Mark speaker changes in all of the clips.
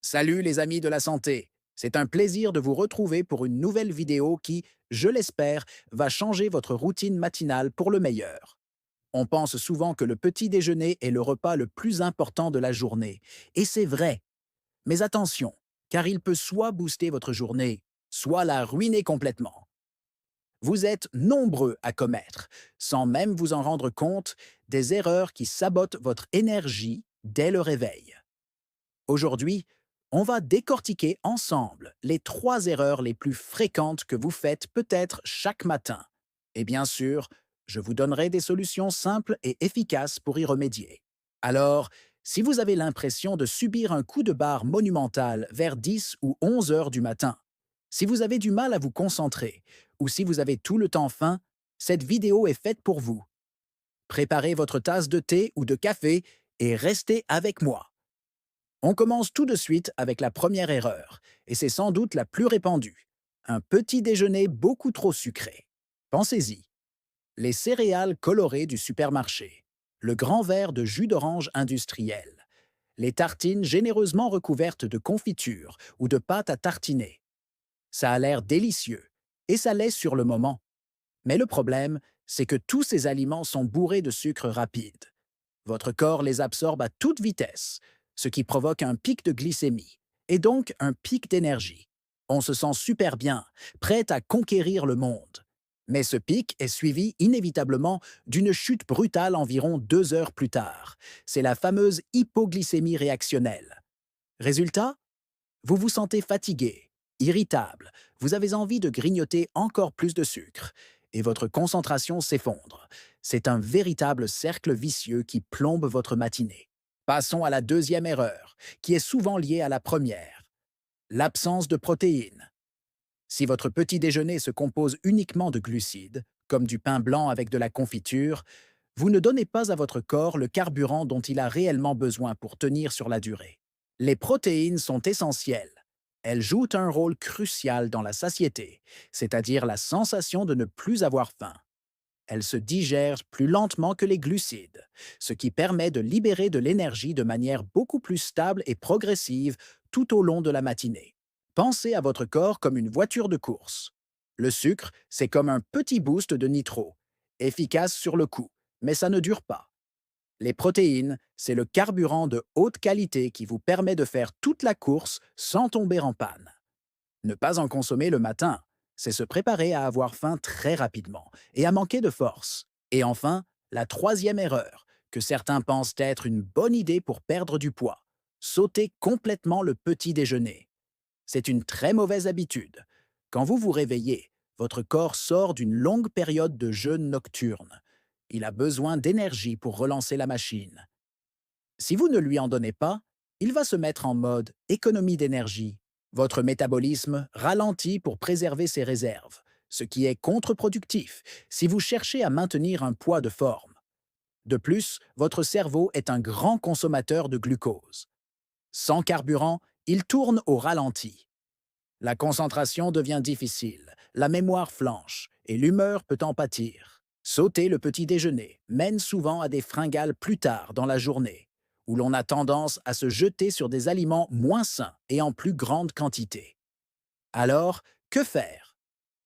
Speaker 1: Salut les amis de la santé. C'est un plaisir de vous retrouver pour une nouvelle vidéo qui, je l'espère, va changer votre routine matinale pour le meilleur. On pense souvent que le petit déjeuner est le repas le plus important de la journée. Et c'est vrai. Mais attention, car il peut soit booster votre journée, soit la ruiner complètement. Vous êtes nombreux à commettre, sans même vous en rendre compte, des erreurs qui sabotent votre énergie dès le réveil. Aujourd'hui, on va décortiquer ensemble les 3 erreurs les plus fréquentes que vous faites peut-être chaque matin. Et bien sûr, je vous donnerai des solutions simples et efficaces pour y remédier. Alors, si vous avez l'impression de subir un coup de barre monumental vers 10 ou 11 heures du matin, si vous avez du mal à vous concentrer, ou si vous avez tout le temps faim, cette vidéo est faite pour vous. Préparez votre tasse de thé ou de café et restez avec moi. On commence tout de suite avec la première erreur, et c'est sans doute la plus répandue. Un petit déjeuner beaucoup trop sucré. Pensez-y. Les céréales colorées du supermarché, le grand verre de jus d'orange industriel, les tartines généreusement recouvertes de confiture ou de pâte à tartiner. Ça a l'air délicieux, et ça l'est sur le moment. Mais le problème, c'est que tous ces aliments sont bourrés de sucre rapide. Votre corps les absorbe à toute vitesse, ce qui provoque un pic de glycémie, et donc un pic d'énergie. On se sent super bien, prêt à conquérir le monde. Mais ce pic est suivi inévitablement d'une chute brutale environ 2 heures plus tard. C'est la fameuse hypoglycémie réactionnelle. Résultat, vous vous sentez fatigué, irritable, vous avez envie de grignoter encore plus de sucre, et votre concentration s'effondre. C'est un véritable cercle vicieux qui plombe votre matinée. Passons à la deuxième erreur, qui est souvent liée à la première, l'absence de protéines. Si votre petit déjeuner se compose uniquement de glucides, comme du pain blanc avec de la confiture, vous ne donnez pas à votre corps le carburant dont il a réellement besoin pour tenir sur la durée. Les protéines sont essentielles. Elles jouent un rôle crucial dans la satiété, c'est-à-dire la sensation de ne plus avoir faim. Elles se digèrent plus lentement que les glucides, ce qui permet de libérer de l'énergie de manière beaucoup plus stable et progressive tout au long de la matinée. Pensez à votre corps comme une voiture de course. Le sucre, c'est comme un petit boost de nitro, efficace sur le coup, mais ça ne dure pas. Les protéines, c'est le carburant de haute qualité qui vous permet de faire toute la course sans tomber en panne. Ne pas en consommer le matin, c'est se préparer à avoir faim très rapidement et à manquer de force. Et enfin, la troisième erreur, que certains pensent être une bonne idée pour perdre du poids, sauter complètement le petit déjeuner. C'est une très mauvaise habitude. Quand vous vous réveillez, votre corps sort d'une longue période de jeûne nocturne. Il a besoin d'énergie pour relancer la machine. Si vous ne lui en donnez pas, il va se mettre en mode économie d'énergie. Votre métabolisme ralentit pour préserver ses réserves, ce qui est contre-productif si vous cherchez à maintenir un poids de forme. De plus, votre cerveau est un grand consommateur de glucose. Sans carburant, il tourne au ralenti. La concentration devient difficile, la mémoire flanche et l'humeur peut en pâtir. Sauter le petit déjeuner mène souvent à des fringales plus tard dans la journée, où l'on a tendance à se jeter sur des aliments moins sains et en plus grande quantité. Alors, que faire?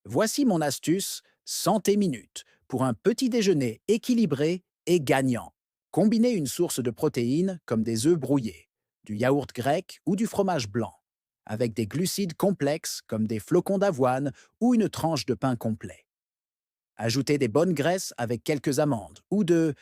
Speaker 1: Voici mon astuce Santé Minute pour un petit déjeuner équilibré et gagnant. Combinez une source de protéines comme des œufs brouillés, du yaourt grec ou du fromage blanc, avec des glucides complexes comme des flocons d'avoine ou une tranche de pain complet. Ajoutez des bonnes graisses avec quelques amandes ou de